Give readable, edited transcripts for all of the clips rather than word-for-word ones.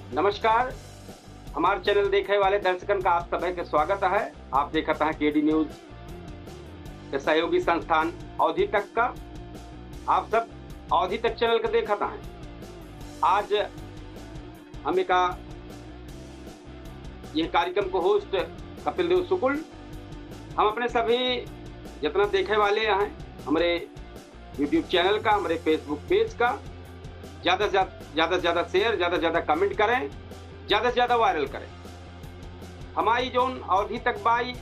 नमस्कार। हमारे चैनल देखे वाले दर्शकन का आप सभी के स्वागत है। आप देखता है केडी न्यूज के सहयोगी संस्थान अवधि तक का। आप सब अवधि तक चैनल के देखता है। आज हम एक यह कार्यक्रम को होस्ट कपिल देव शुक्ल। हम अपने सभी जितना देखे वाले हैं हमारे यूट्यूब चैनल का, हमारे फेसबुक पेज का ज़्यादा से ज़्यादा शेयर, ज़्यादा से ज़्यादा कमेंट करें, ज़्यादा से ज़्यादा वायरल करें। हमारी जो अवधि तक बाई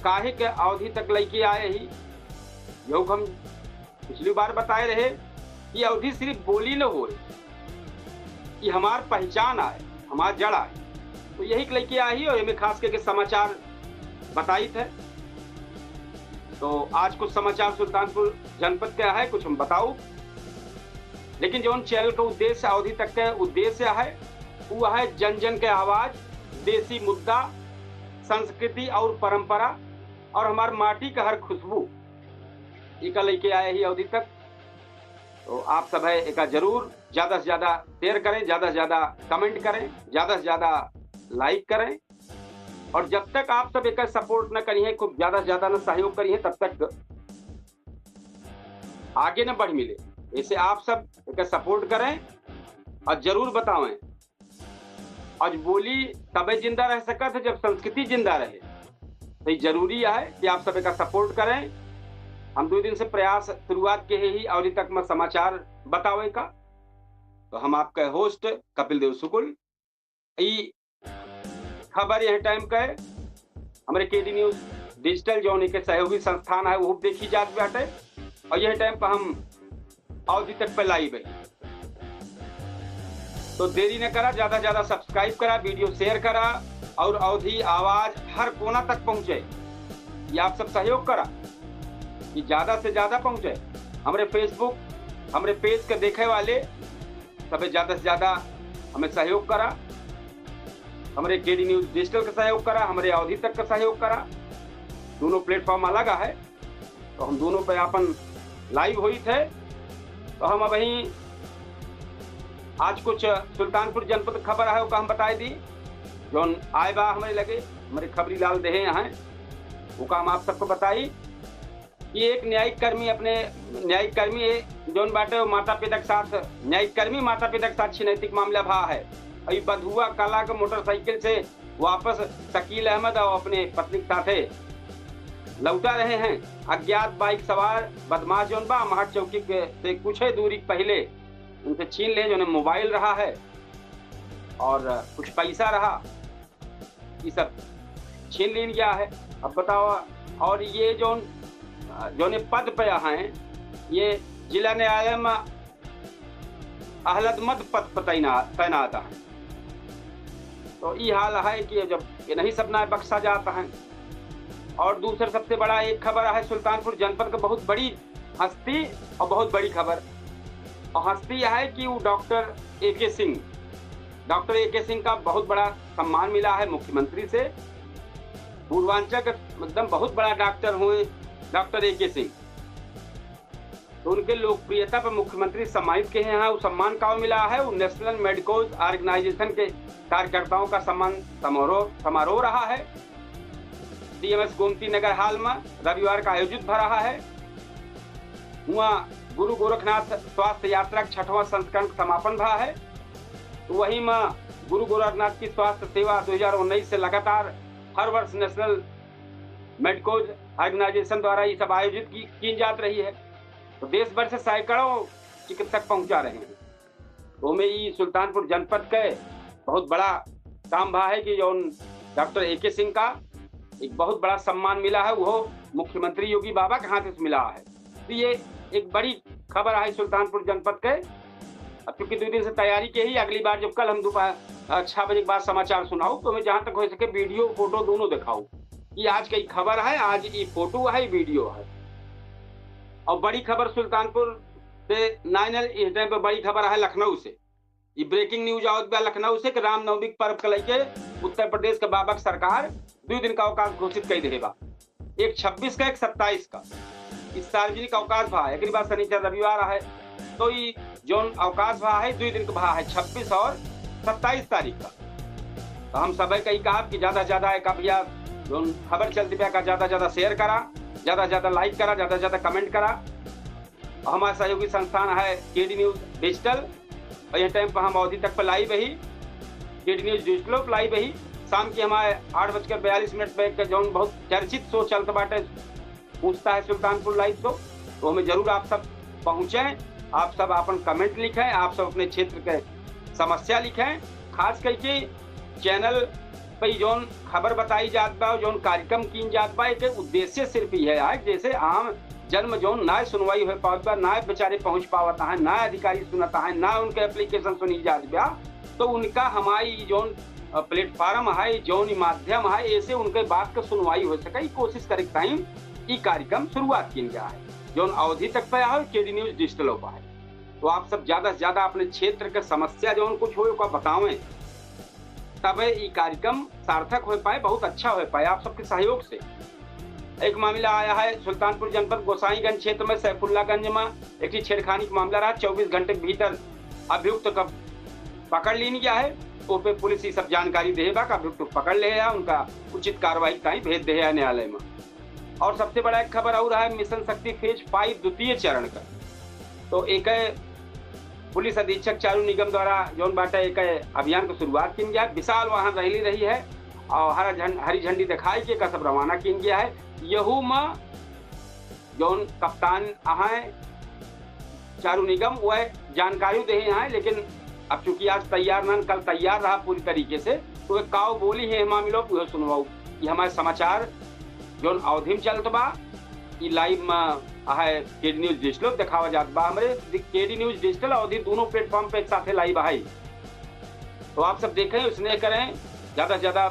काहे के अवधि तक लेके आए ही योग हम पिछली बार बताए रहे कि अवधि सिर्फ बोली न हो कि हमार पहचान आए, हमार जड़ आए, तो यही लेके आई और हमें खास करके समाचार बताई थे। तो आज कुछ समाचार सुल्तानपुर जनपद के है, कुछ हम बताऊं। लेकिन जो चैनल का उद्देश्य अवधि तक का उद्देश्य है वो है जन जन के आवाज, देसी मुद्दा, संस्कृति और परंपरा और हमारे माटी का हर खुशबू इका लेके आए ही अवधि तक। तो आप सब है एक जरूर ज़्यादा से ज़्यादा शेयर करें, ज़्यादा से ज़्यादा कमेंट करें, ज़्यादा से ज़्यादा लाइक करें। और जब तक आप सब एक सपोर्ट न करिए, खूब ज़्यादा से ज़्यादा न सहयोग करिए, तब तक आगे न बढ़ मिले। इसे आप सब एक सपोर्ट करें और जरूर बताएं। आज बोली तबे जिंदा रह सका था जब संस्कृति जिंदा रहे। तो ये जरूरी है कि आप सब एक सपोर्ट करें। हम 2 दिन से प्रयास शुरुआत के ही अवधि तक में समाचार बतावे का। तो हम आपके होस्ट कपिल देव शुक्ल। ये खबर यह टाइम का है हमारे केडी न्यूज डिजिटल जो के सहयोगी संस्थान है वो देखी जात बाटे। और यह टाइम पर हम अवधि तक पे लाइव है। तो देरी न करा, ज्यादा से ज्यादा सब्सक्राइब करा, वीडियो शेयर करा और अवधि आवाज हर कोना तक पहुंचे। ये आप सब सहयोग करा कि ज्यादा से ज्यादा पहुंचे। हमारे फेसबुक, हमारे पेज के देखे वाले सब ज्यादा से ज्यादा हमें सहयोग करा। हमारे केडी न्यूज डिजिटल का सहयोग करा, हमारे अवधि तक का सहयोग करा। दोनों प्लेटफॉर्म अलग है, तो हम दोनों पे अपन लाइव हुई थे। तो हम अभी आज कुछ सुल्तानपुर जनपद खबर है वो हम बताए दी जो आए बा हमारे लगे, हमारे खबरी लाल देहे हैं वो काम आप सबको बताई कि एक न्यायिक कर्मी अपने न्यायिक कर्मी जोन बाटे वो माता पिता के साथ न्यायिक कर्मी माता पिता के साथ छिनैतिक मामला भा है। अभी बधुआ कला के मोटरसाइकिल से वापस शकील अहमद और अपने पत्नी के साथ लौटा रहे हैं। अज्ञात बाइक सवार बदमाश जोन बा महट चौकी से कुछ ही दूरी पहले उनसे छीन ले, जो मोबाइल रहा है और कुछ पैसा रहा, ये सब छीन लिया गया है। अब बताओ, और ये जो पद पे हैं ये जिला न्यायालय में अहलदमद पद पर तैनात है। तो ये हाल है कि जब ये नहीं सब ना बख्शा जाता है। और दूसरा सबसे बड़ा एक खबर है सुल्तानपुर जनपद का, बहुत बड़ी हस्ती और बहुत बड़ी खबर। और हस्ती यह है कि वो डॉक्टर ए.के. सिंह का बहुत बड़ा सम्मान मिला है मुख्यमंत्री से। पूर्वांचल का एकदम बहुत बड़ा डॉक्टर हुए डॉक्टर ए.के. सिंह। तो उनके लोकप्रियता पर मुख्यमंत्री सम्मानित किए हैं। वो सम्मान का मिला है वो नेशनल मेडिकल ऑर्गेनाइजेशन के कार्यकर्ताओं का सम्मान समारोह रहा है। डीएमएस गोमती नगर हाल में रविवार का आयोजित भर रहा है। वहाँ गुरु गोरखनाथ स्वास्थ्य यात्रा का 6वां संस्करण समापन भा है। तो वहीं में गुरु गोरखनाथ की स्वास्थ्य सेवा 2019 से लगातार हर वर्ष नेशनल मेडिकल ऑर्गेनाइजेशन द्वारा ये सब आयोजित की जाती रही है। तो देश भर से सैकड़ों चिकित्सक पहुंचा रहे हैं। तो में ये सुल्तानपुर जनपद के बहुत बड़ा काम भा है कि जो डॉक्टर ए.के. सिंह का एक बहुत बड़ा सम्मान मिला है, वो मुख्यमंत्री योगी बाबा के हाथ से मिला है। तो ये एक बड़ी खबर है सुल्तानपुर जनपद के। अब क्योंकि 2 दिन से तैयारी के ही अगली बार जब कल हम दोपहर 6 बजे के बाद समाचार सुनाऊं तो मैं जहां तक हो सके वीडियो फोटो दोनों दिखाऊं। ये आज की खबर है, आज ये फोटो है, वीडियो है। और बड़ी खबर सुल्तानपुर से नाइनल इस टाइम पर बड़ी खबर है लखनऊ से। ये ब्रेकिंग न्यूज आवत बा लखनऊ से कि रामनवमी पर्व को लेके उत्तर प्रदेश के बाबा सरकार 2 दिन का अवकाश घोषित कर दे बा। एक 26 का, एक 27 का। इस सार्वजनिक अवकाश भा एक बार शनिचर रविवार है। तो ये जो अवकाश भा है 2 दिन का भा है 26 और 27 तारीख का। तो हम सब कही कहा कि ज्यादा से ज्यादा एक भैया जो खबर चलती का ज्यादा से ज्यादा शेयर करा, ज्यादा से ज्यादा लाइक करा, ज्यादा से ज्यादा कमेंट करा। हमारा सहयोगी संस्थान है केडी न्यूज डिजिटल, और यह टाइम पर हम अवधि तक पर लाइव ही केडी न्यूज डिजिटल पर लाइव ही शाम की हमारे 8:42 पे जो बहुत चर्चित शो चलता बाटे पूछता है सुल्तानपुर लाइव शो, तो हमें जरूर आप सब पहुंचे, आप सब अपन कमेंट लिखें, आप सब अपने क्षेत्र के समस्या लिखें। खास करके चैनल पर जोन खबर बताई जात बा, जोन कार्यक्रम की जात बा, एक उद्देश्य सिर्फ ये है जैसे आम जन्म जोन ना सुनवाई हो पावत बा, ना बेचारे पहुंच पावता है, ना अधिकारी सुनता है, ना उनके एप्लीकेशन सुनी जात बा, तो उनका हमारी जोन प्लेटफार्म है, जोन माध्यम है, ऐसे उनके बात का सुनवाई हो सके कोशिश करे टाइम ये कार्यक्रम शुरुआत की गया है, जोन अवधि तक पे है केडी न्यूज डिजिटल पर है। तो आप सब ज्यादा से ज्यादा अपने क्षेत्र के समस्या जो कुछ हो बतावें, तब ये कार्यक्रम सार्थक हो पाए, बहुत अच्छा हो पाए आप सबके सहयोग से। एक मामला आया है सुल्तानपुर जनपद गोसाईगंज क्षेत्र में सैफुल्लागंज में एक छेड़खानी का मामला रहा। 24 घंटे के भीतर अभियुक्त का पकड़ ली गया है, तो पे पुलिस ये सब जानकारी देगा का अभियुक्त पकड़ ले है, उनका उचित कार्रवाई का भेज दे है न्यायालय में। और सबसे बड़ा एक खबर और है मिशन शक्ति फेज 5 द्वितीय चरण का। तो एक पुलिस अधीक्षक चारू निगम द्वारा जोन बाटा एक अभियान की शुरुआत की गया, विशाल वाहन रैली रही है और हरी झंडी दिखाई के का सब रवाना किया गया है। यहू में जोन कप्तान है चारू निगम वह जानकारी दे हैं, लेकिन अब चूंकि आज तैयार न कल तैयार रहा पूरी तरीके से, तो एक काव बोली है मामलों को सुनवाऊ। ये हमारे समाचार जोन अवधि में चलत बा, ये लाइव में है केडी न्यूज डिजिटल दिखावा जात बा। हमारे केडी न्यूज डिजिटल अवधि दोनों प्लेटफॉर्म पे एक साथ लाइव है, तो आप सब देखें, स्नेह करें, ज्यादा से ज्यादा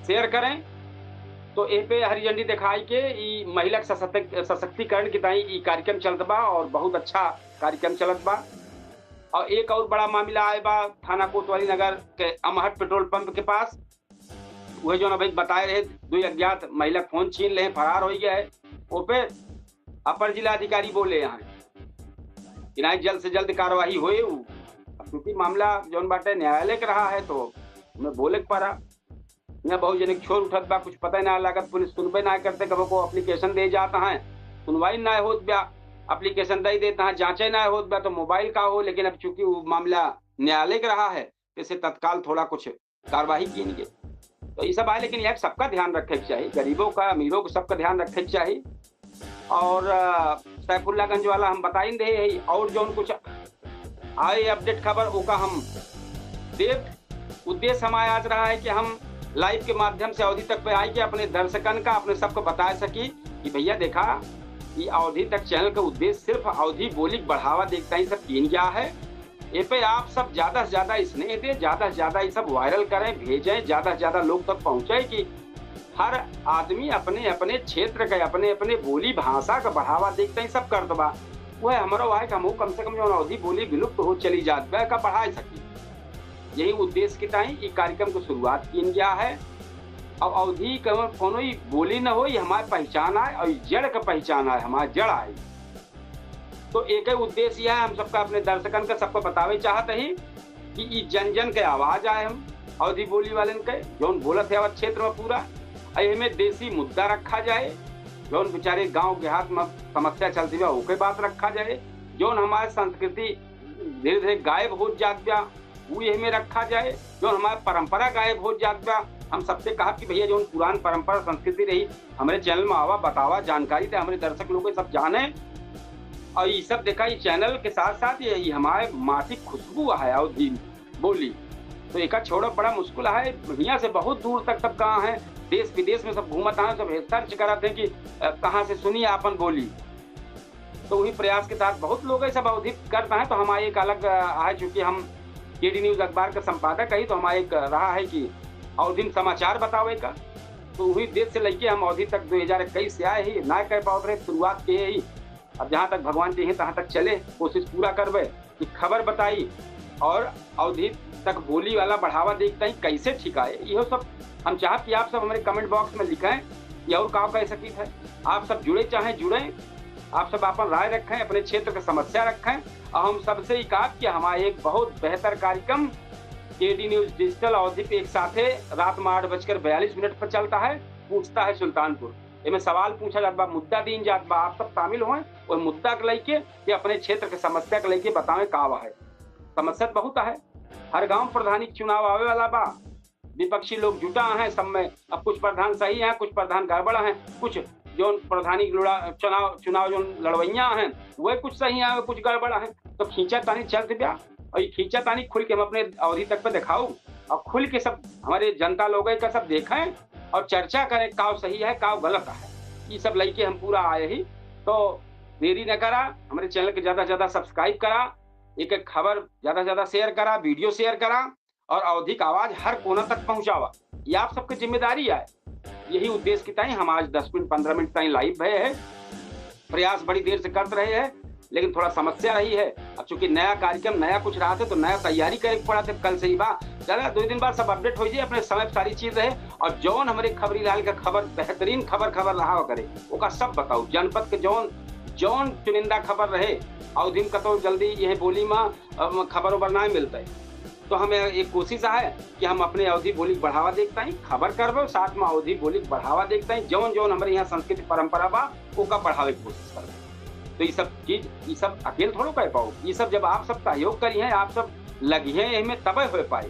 शेयर करें। तो ए पे हरी झंडी दिखाई के ई महिला सशक्तिकरण की ताई ई कार्यक्रम चलत बा और बहुत अच्छा कार्यक्रम चलत बा। और एक और बड़ा मामला आए बा थाना कोतवाली नगर के अमहट पेट्रोल पंप के पास, वह जो अभी बताए रहे 2 अज्ञात महिला फोन छीन ले फरार हो गया है। वो पे अपर जिला अधिकारी बोले यहाँ कि जल्द से जल्द कार्रवाई होए, क्योंकि मामला जोन बाटे न्यायालय के रहा है, तो मैं बोले पड़ा यहाँ बहुत जनिक छोर उठत बा, कुछ पता ना लागत, पुलिस सुनबे ना करते, कभी को एप्लीकेशन दे जाता है, सुनवाई ना होत बा, एप्लीकेशन दे देता है, जांचे ना होत बा, तो मोबाइल का हो, लेकिन अब चूंकि वो मामला न्यायालय का रहा है, इसे तत्काल थोड़ा कुछ कार्रवाई की नहीं। तो ये सब है, लेकिन यह सबका ध्यान रखे चाहिए, गरीबों का अमीरों को सबका ध्यान रखे चाहिए। और सैफुल्लागंज वाला हम बताई दे है, और जो कुछ आए अपडेट खबर ओका हम देव। उद्देश्य हमारा आज रहा है कि हम लाइव के माध्यम से अवधि तक पे आए कि अपने दर्शकन का अपने सबको बता सकी कि भैया देखा ये अवधि तक चैनल का उद्देश्य सिर्फ अवधि बोली बढ़ावा देखता ही सब तीन गया है। ये पे आप सब ज्यादा से ज्यादा स्नेह दे, ज्यादा से ज्यादा ये सब वायरल करें, भेजें, ज्यादा से ज्यादा लोग तक पहुंचे कि हर आदमी अपने अपने क्षेत्र का अपने अपने बोली भाषा का बढ़ावा देखते ही सब कर दबा। वह हमारा वाह हम कम से कम जो अवधि बोली विलुप्त हो चली जात वह का बढ़ा सकी, यही उद्देश्य की ताई ये कार्यक्रम को शुरुआत की गया है। अब अवधि कोनो बोली न हो, ये हमारी पहचान है और जड़ का पहचान है, हमारा जड़ है। तो एक ही उद्देश्य है हम सबका अपने दर्शकन का सबको बतावे चाहते ही कि ये जन जन के आवाज आए, हम अवधि बोली वाले के जौन बोलत है अवध क्षेत्र में पूरा में देसी मुद्दा रखा जाए, जौन बेचारे गांव देहात में समस्या चलती है ओके बात रखा जाए, जौन हमारे संस्कृति धीरे धीरे गायब हो जात बा वो यही में रखा जाए, जो हमारी परंपरा गायब हो जात बा। हम सबसे कहा कि भैया जो पुरान परंपरा संस्कृति रही हमारे चैनल में आवा बतावा, जानकारी दे, हमारे दर्शक लोग सब जाने। और ये सब देखा ये चैनल के साथ साथ ये हमारे माटी खुशबू है अवधि बोली, तो एक छोड़ा बड़ा मुश्किल है। यहाँ से बहुत दूर तक सब कहाँ है, देश विदेश में सब घूमत है, सब सर्च कराते हैं कि कहाँ से सुनिए अपन बोली। तो वही प्रयास के साथ बहुत लोग सब अवधि करते हैं। तो हमारे एक अलग है, चूंकि हम केडी न्यूज अखबार का संपादक है, तो हमारा एक रहा है कि अवधि समाचार बतावे का। तो वही देश से लेके हम अवधि तक 2021 से आए ही ना कह पाते रहे, शुरुआत किए ही। अब जहाँ तक भगवान चाहिए तहाँ तक चले, कोशिश पूरा करवे कि खबर बताई और अवधि तक बोली वाला बढ़ावा देखता ही कैसे ठीक है। यह सब हम चाह कि आप सब हमारे कमेंट बॉक्स में लिखें कि और क्या कह सकी है। आप सब जुड़े चाहे जुड़ें, आप सब अपन राय रखें, अपने क्षेत्र की समस्या रखें। और हम सबसे ही कहा कि हमारा एक बहुत बेहतर कार्यक्रम केडी न्यूज डिजिटल अवधि पे एक साथ रात में 8:42 पर चलता है। पूछता है सुल्तानपुर, इनमें सवाल पूछा जात बा, मुद्दा दीन जात बा, आप सब शामिल हों और मुद्दा के लेके कि अपने क्षेत्र के समस्या के लेके बतावें का है। समस्या बहुत है, हर गांव प्रधानी चुनाव आवे वाला बा, विपक्षी लोग जुटा हैं सब में। अब कुछ प्रधान सही हैं, कुछ प्रधान गड़बड़ हैं, कुछ जो प्रधानी चुनाव जो लड़वैया हैं वह कुछ सही हैं, कुछ गड़बड़ हैं। तो खींचा तानी चलते ब्या, और ये खींचा तानी खुल के हम अपने अवधि तक पे दिखाऊं और खुल के सब हमारे जनता लोग का सब देखें और चर्चा करें काव सही है काव गलत है। ये सब लेके हम पूरा आए ही। तो देरी न करा, हमारे चैनल के ज्यादा से ज्यादा सब्सक्राइब करा, एक एक खबर ज्यादा से ज्यादा शेयर करा, वीडियो शेयर करा और अवधि का आवाज हर कोना तक पहुंचावा। ये आप सबकी जिम्मेदारी है। यही उद्देश्य की ताई हम आज 10 मिनट 15 मिनट ताई लाइव भये है। प्रयास बड़ी देर से करते रहे हैं, लेकिन थोड़ा समस्या रही है। अब चूंकि नया कार्यक्रम नया कुछ रहा था तो नया तैयारी करे पड़ा था। कल से ही बा चला 2 दिन बाद सब अपडेट हो जाए, अपने समय सारी चीज रहे और जौन हमारे खबरी लाल का खबर बेहतरीन खबर रहा करे ओका सब बताओ। जनपद के जौन चुनिंदा खबर रहे अवधि का तो जल्दी यह बोली में खबर उबर ना मिलता है। तो हमें एक कोशिश है कि हम अपने अवधि बोली बढ़ावा देखता ही खबर करबो, साथ में अवधि बोली बढ़ावा देखता ही जौन हमारे यहाँ संस्कृति परंपरा बा ओका बढ़ावे की कोशिश करबो। तो ये सब चीज ये सब अकेले थोड़ा कर पाओ, ये सब जब आप सब सहयोग करी हैं, आप सब लगी हैं इनमें तबे हो पाए।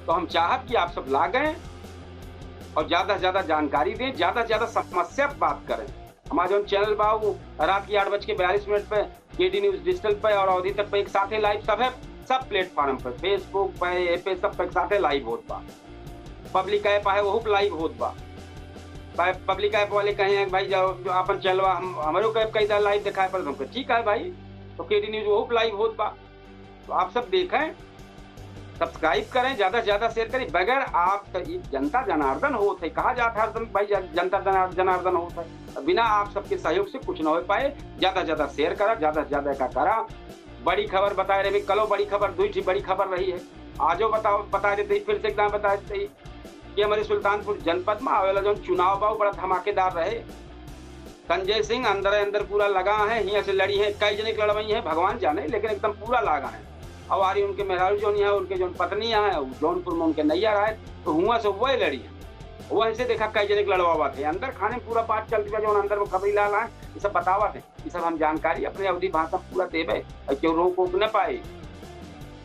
तो हम चाहत कि आप सब लागें और ज्यादा से ज्यादा जानकारी दें, ज्यादा से ज्यादा समस्या पर बात करें। हमारा जो चैनल बा वो रात की 8:42 पे केडी न्यूज डिजिटल पे और अवधि तक पे एक साथ लाइव सब है, सब प्लेटफॉर्म पे फेसबुक पे सब पे साथ लाइव होत बा। पब्लिक ऐप है वो लाइव होत बा। पब्लिक ऐप वाले कहे हैं भाई जो अपन चलवा हमारे को कई दाल लाइव दिखाए पर तुमको ठीक है भाई, तो केडी न्यूज वो लाइव होत बा। तो आप सब देखें, सब्सक्राइब करें, ज्यादा से ज्यादा शेयर करें। बगैर आप जनता जनार्दन होत है, कहा जाता है भाई जनता जनार्दन होता है, बिना आप सबके सहयोग से कुछ न हो पाए। ज्यादा से ज्यादा शेयर करा, ज्यादा से ज्यादा का करा। बड़ी खबर बताए रहे, कलो बड़ी खबर 2 बड़ी खबर रही है, आजो बता देते फिर से एकदम बता देते कि हमारे सुल्तानपुर जनपद में आवेला जो चुनाव बा बड़ा धमाकेदार रहे। संजय सिंह अंदर पूरा लगा है, यहाँ से लड़ी है, कई जने लड़वई है भगवान जाने, लेकिन एकदम पूरा लगा है। और आ रही उनके मेहरारू जो है, उनके जो पत्नी है जौनपुर में उनके नैया रहे, तो हुआ से वही लड़ी है। वह ऐसे देखा कई जने लड़वा थे, अंदर खाने पूरा बात चलती है, जो अंदर वो खबरी लाल है ये सब बतावा थे। ये सब हम जानकारी अपने अवधि भाषा पूरा देवे और क्यों रोक न पाए।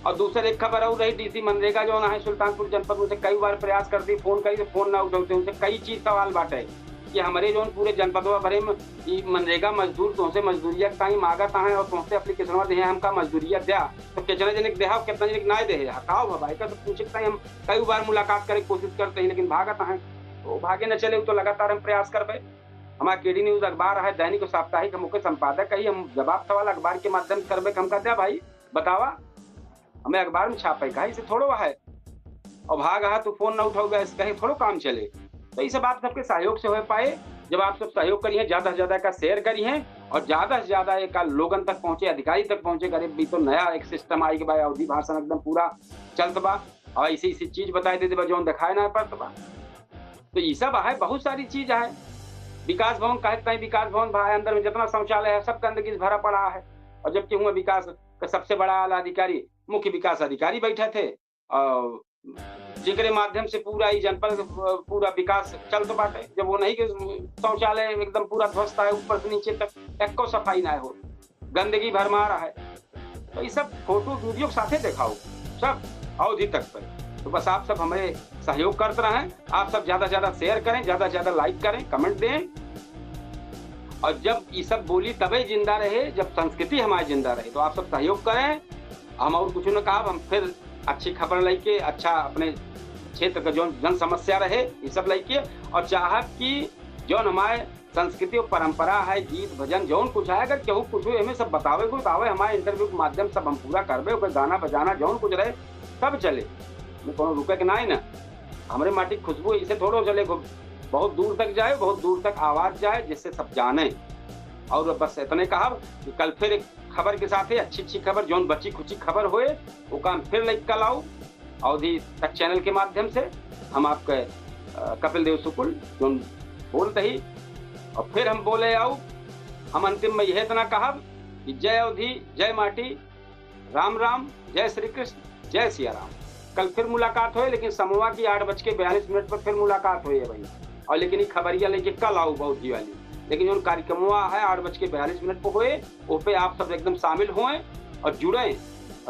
और दूसरी एक खबर और रही, डीसी मनरेगा जो है सुल्तानपुर जनपद में से कई बार प्रयास करती, फोन करी तो फोन ना उठाते, उनसे कई चीज सवाल बाटे कि हमारे जो पूरे जनपदों भरे में मनरेगा मजदूर तुमसे मजदूरिया कहीं मांगता है और तुमसे एप्लीकेशन दे हमका मजदूरिया दिया, तो कितना जनिक देहा कितना जनिक ना दे हटाओ भाई का। तो पूछता है हम कई बार मुलाकात करे कोशिश करते हैं, लेकिन भागता है तो भागे न चले। तो लगातार हम प्रयास करबे। हमारा केडी न्यूज अखबार है, दैनिक और साप्ताहिक, मुख्य संपादक है, हम जवाब सवाल अखबार के माध्यम से करबे। हम कहते हैं भाई बतावा हमें अखबार में छापे का इसे थोड़ो है, और भाग रहा तो फोन ना उठाओगे कहीं थोड़ो काम चले। तो ये सब आप सबके सहयोग से हो पाए। जब आप सब सहयोग करिए, ज्यादा से ज्यादा का शेयर करिए और ज्यादा से ज्यादा एक लोगन तक पहुंचे, अधिकारी तक पहुंचे। गरीब भी तो नया एक सिस्टम आई कि भाई अवधि भाषण एकदम पूरा चलत बा और इसी चीज बताई देते बा जो दिखाए ना पड़त बा। तो ये सब है, बहुत सारी चीज है। विकास भवन कहते हैं, विकास भवन भाई अंदर में जितना शौचालय है सब गंदगी से भरा पड़ा है। और जबकि हुआ विकास का सबसे बड़ा आला अधिकारी मुख्य विकास अधिकारी बैठे थे और जिसके माध्यम से पूरा ही जनपद पूरा विकास चल तो बाटे। जब वो नहीं कि शौचालय एकदम पूरा ध्वस्त है, ऊपर से नीचे तक एको सफाई ना हो, गंदगी भरमार है। तो ये सब फोटो वीडियो साथे दिखाओ सब अवधि तक पर। तो बस आप सब हमें सहयोग करते रहें, आप सब ज्यादा से ज्यादा शेयर करें, ज्यादा से ज्यादा लाइक करें, कमेंट दें। और जब ये सब बोली तभी जिंदा रहे, जब संस्कृति हमारी जिंदा रहे। तो आप सब सहयोग करें। हम और कुछ न कहा, हम फिर अच्छी खबर लेके, अच्छा अपने क्षेत्र का जो जन समस्या रहे ये सब लेके, और चाहत कि जो हमारे संस्कृति और परंपरा है, गीत भजन जौन कुछ है, अगर केहू कुछ हमें सब बतावे को आवे, हमारे इंटरव्यू के माध्यम सब हम पूरा करबे। गाना बजाना जौन कुछ रहे सब चले, कोनो रुके के ना ही ना। हमारे माटी खुशबू इसे थोड़ा चले, बहुत दूर तक जाए, बहुत दूर तक आवाज जाए, जिससे सब जाने। और बस इतने कहा कि कल फिर एक खबर के साथ ही अच्छी खबर जौन बची खुची खबर होए वो काम फिर लेकर कल आओ अवधि तक चैनल के माध्यम से। हम आपके कपिल देव शुक्ल जो बोलते ही और फिर हम बोले आओ। हम अंतिम में यह इतना कहा कि जय अवधि, जय माटी, राम राम, जय श्री कृष्ण, जय सिया राम। कल फिर मुलाकात होए, लेकिन समूह की 8:42 पर फिर मुलाकात होए भाई। और लेकिन ये खबरिया लेके कल आओ बहुत जी वाली, लेकिन जो कार्यक्रम है 8:42 पर होए, वो पे आप सब एकदम शामिल होए और जुड़े।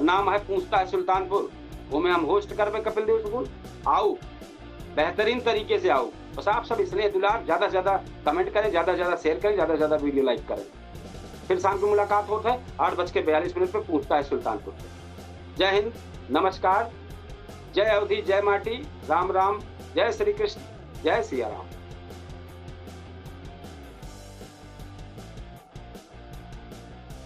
नाम है पूछता है सुल्तानपुर, वो में हम होस्ट करबे कपिल देव सुकून। आओ बेहतरीन तरीके से आओ, बस आप सब इसलिए दुलार ज्यादा से ज्यादा कमेंट करें, ज्यादा से ज्यादा शेयर करें, ज्यादा से ज्यादा वीडियो लाइक करें। फिर शाम की मुलाकात होता है 8:42 पे पूछता है सुल्तानपुर से। जय हिंद, नमस्कार, जय अवधि, जय माटी, राम राम, जय श्री कृष्ण, जय सिया राम।